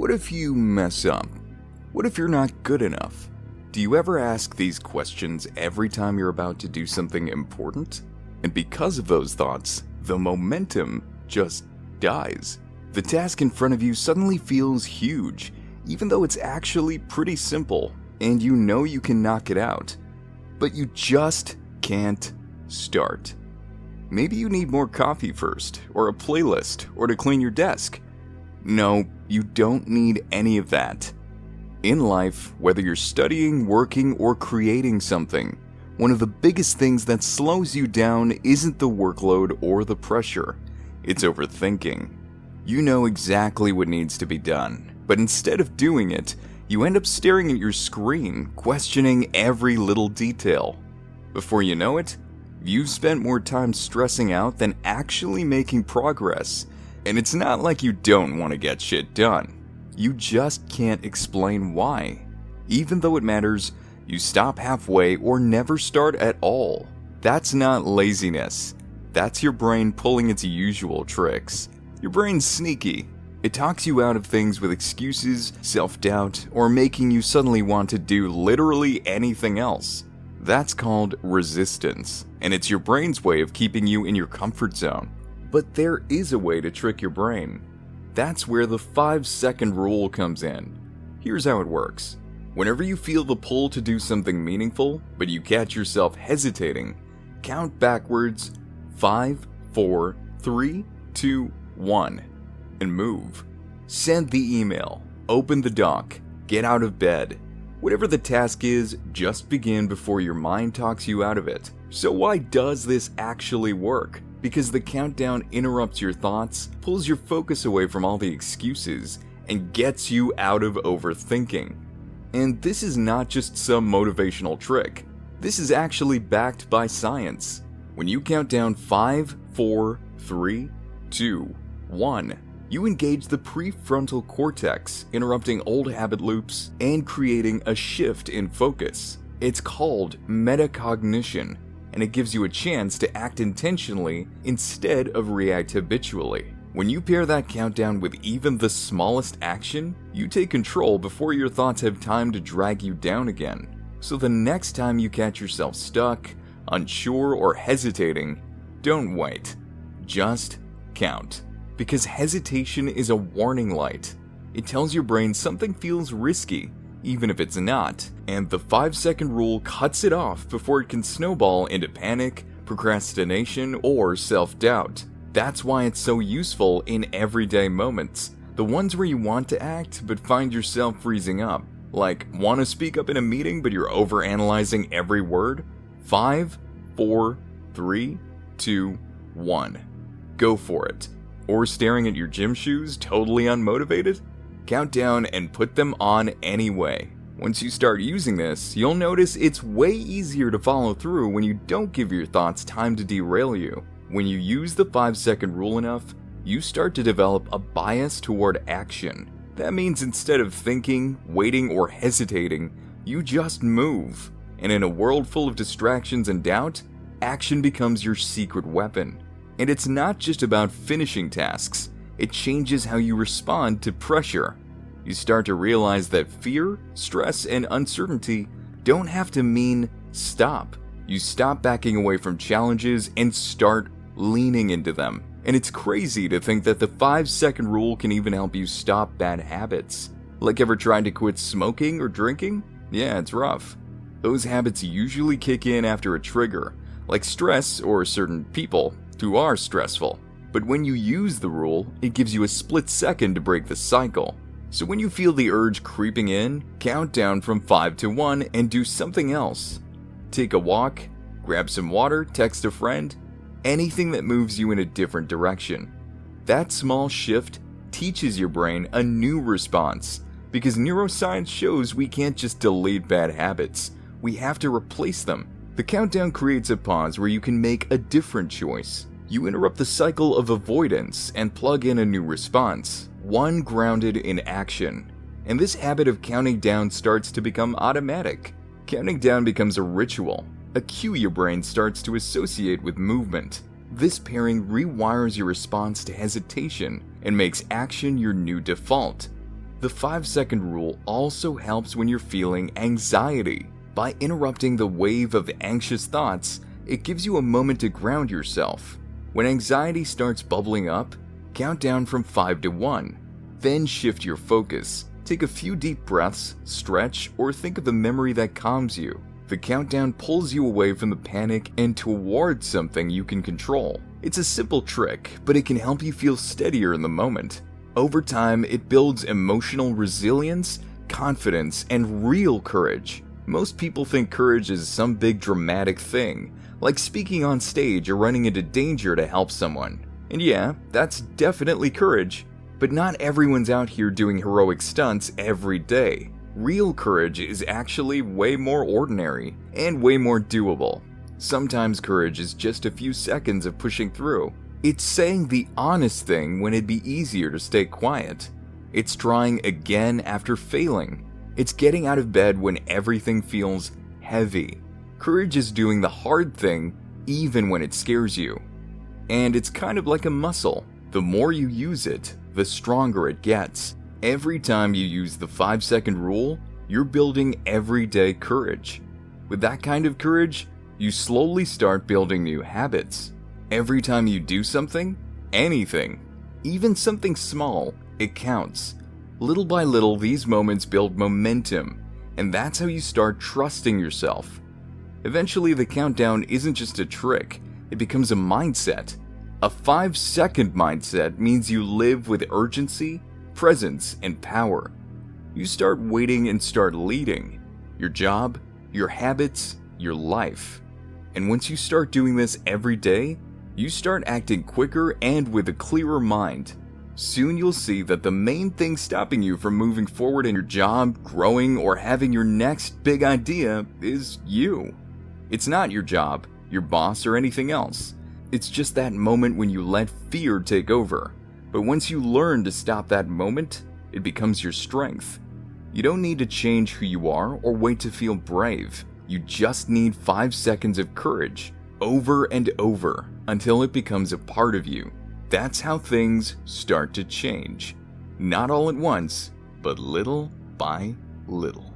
What if you mess up? What if you're not good enough? Do you ever ask these questions every time you're about to do something important? And because of those thoughts, the momentum just dies. The task in front of you suddenly feels huge, even though it's actually pretty simple, and you know you can knock it out. But you just can't start. Maybe you need more coffee first, or a playlist, or to clean your desk. No, you don't need any of that. In life, whether you're studying, working, or creating something, one of the biggest things that slows you down isn't the workload or the pressure. It's overthinking. You know exactly what needs to be done, but instead of doing it, you end up staring at your screen, questioning every little detail. Before you know it, you've spent more time stressing out than actually making progress. And it's not like you don't want to get shit done. You just can't explain why. Even though it matters, you stop halfway or never start at all. That's not laziness. That's your brain pulling its usual tricks. Your brain's sneaky. It talks you out of things with excuses, self-doubt, or making you suddenly want to do literally anything else. That's called resistance, and it's your brain's way of keeping you in your comfort zone. But there is a way to trick your brain. That's where the 5-second rule comes in. Here's how it works. Whenever you feel the pull to do something meaningful, but you catch yourself hesitating, count backwards 5, 4, 3, 2, 1, and move. Send the email, open the doc, get out of bed. Whatever the task is, just begin before your mind talks you out of it. So why does this actually work? Because the countdown interrupts your thoughts, pulls your focus away from all the excuses, and gets you out of overthinking. And this is not just some motivational trick. This is actually backed by science. When you count down 5, 4, 3, 2, 1, you engage the prefrontal cortex, interrupting old habit loops and creating a shift in focus. It's called metacognition, and it gives you a chance to act intentionally instead of react habitually. When you pair that countdown with even the smallest action, you take control before your thoughts have time to drag you down again. So the next time you catch yourself stuck, unsure, or hesitating, don't wait. Just count. Because hesitation is a warning light. It tells your brain something feels risky, even if it's not, and the 5-second rule cuts it off before it can snowball into panic, procrastination, or self-doubt. That's why it's so useful in everyday moments, the ones where you want to act but find yourself freezing up. Like, want to speak up in a meeting but you're overanalyzing every word? 5, 4, 3, 2, 1. Go for it. Or staring at your gym shoes, totally unmotivated? Count down and put them on anyway. Once you start using this, you'll notice it's way easier to follow through when you don't give your thoughts time to derail you. When you use the 5-second rule enough, you start to develop a bias toward action. That means instead of thinking, waiting, or hesitating, you just move. And in a world full of distractions and doubt, action becomes your secret weapon. And it's not just about finishing tasks, it changes how you respond to pressure. You start to realize that fear, stress, and uncertainty don't have to mean stop. You stop backing away from challenges and start leaning into them. And it's crazy to think that the 5-second rule can even help you stop bad habits. Like ever tried to quit smoking or drinking? Yeah, it's rough. Those habits usually kick in after a trigger, like stress or certain people who are stressful. But when you use the rule, it gives you a split second to break the cycle. So when you feel the urge creeping in, count down from 5 to 1 and do something else. Take a walk, grab some water, text a friend, anything that moves you in a different direction. That small shift teaches your brain a new response, because neuroscience shows we can't just delete bad habits, we have to replace them. The countdown creates a pause where you can make a different choice. You interrupt the cycle of avoidance and plug in a new response, one grounded in action. And this habit of counting down starts to become automatic. Counting down becomes a ritual, a cue your brain starts to associate with movement. This pairing rewires your response to hesitation and makes action your new default. The 5-second rule also helps when you're feeling anxiety. By interrupting the wave of anxious thoughts, it gives you a moment to ground yourself. When anxiety starts bubbling up, count down from 5 to 1. Then shift your focus. Take a few deep breaths, stretch, or think of a memory that calms you. The countdown pulls you away from the panic and towards something you can control. It's a simple trick, but it can help you feel steadier in the moment. Over time, it builds emotional resilience, confidence, and real courage. Most people think courage is some big dramatic thing, like speaking on stage or running into danger to help someone. And yeah, that's definitely courage, but not everyone's out here doing heroic stunts every day. Real courage is actually way more ordinary and way more doable. Sometimes courage is just a few seconds of pushing through. It's saying the honest thing when it'd be easier to stay quiet. It's trying again after failing. It's getting out of bed when everything feels heavy. Courage is doing the hard thing even when it scares you. And it's kind of like a muscle. The more you use it, the stronger it gets. Every time you use the 5-second rule, you're building everyday courage. With that kind of courage, you slowly start building new habits. Every time you do something, anything, even something small, it counts. Little by little, these moments build momentum, and that's how you start trusting yourself. Eventually, the countdown isn't just a trick, it becomes a mindset. A 5-second mindset means you live with urgency, presence, and power. You start waiting and start leading. Your job, your habits, your life. And once you start doing this every day, you start acting quicker and with a clearer mind. Soon you'll see that the main thing stopping you from moving forward in your job, growing, or having your next big idea is you. It's not your job, your boss, or anything else. It's just that moment when you let fear take over. But once you learn to stop that moment, it becomes your strength. You don't need to change who you are or wait to feel brave. You just need 5 seconds of courage, over and over, until it becomes a part of you. That's how things start to change. Not all at once, but little by little.